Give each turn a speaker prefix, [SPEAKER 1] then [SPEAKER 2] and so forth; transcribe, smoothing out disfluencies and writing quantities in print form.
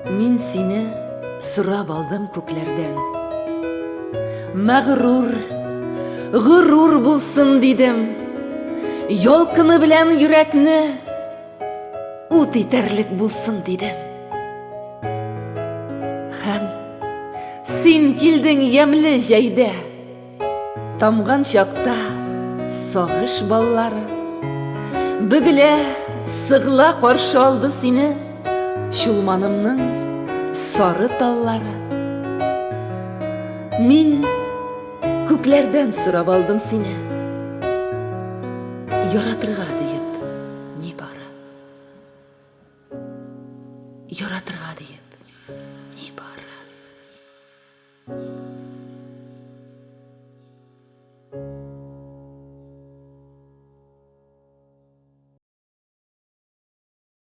[SPEAKER 1] Мен сені сұрап алдым көклерден. Мәғрур, ғұрур болсын дедім. Йолқыны білән юрәкні ут етерлік болсын дедім. Һәм сен келдің емлі жәйді. Тамған шақта сағыш баллары. Бүгіле сығыла қаршы алды сені шулманымның сары таллары. Мен көклерден сұрап алдым сені, яратырға дейіп не бары. Яратырға дейіп не бары.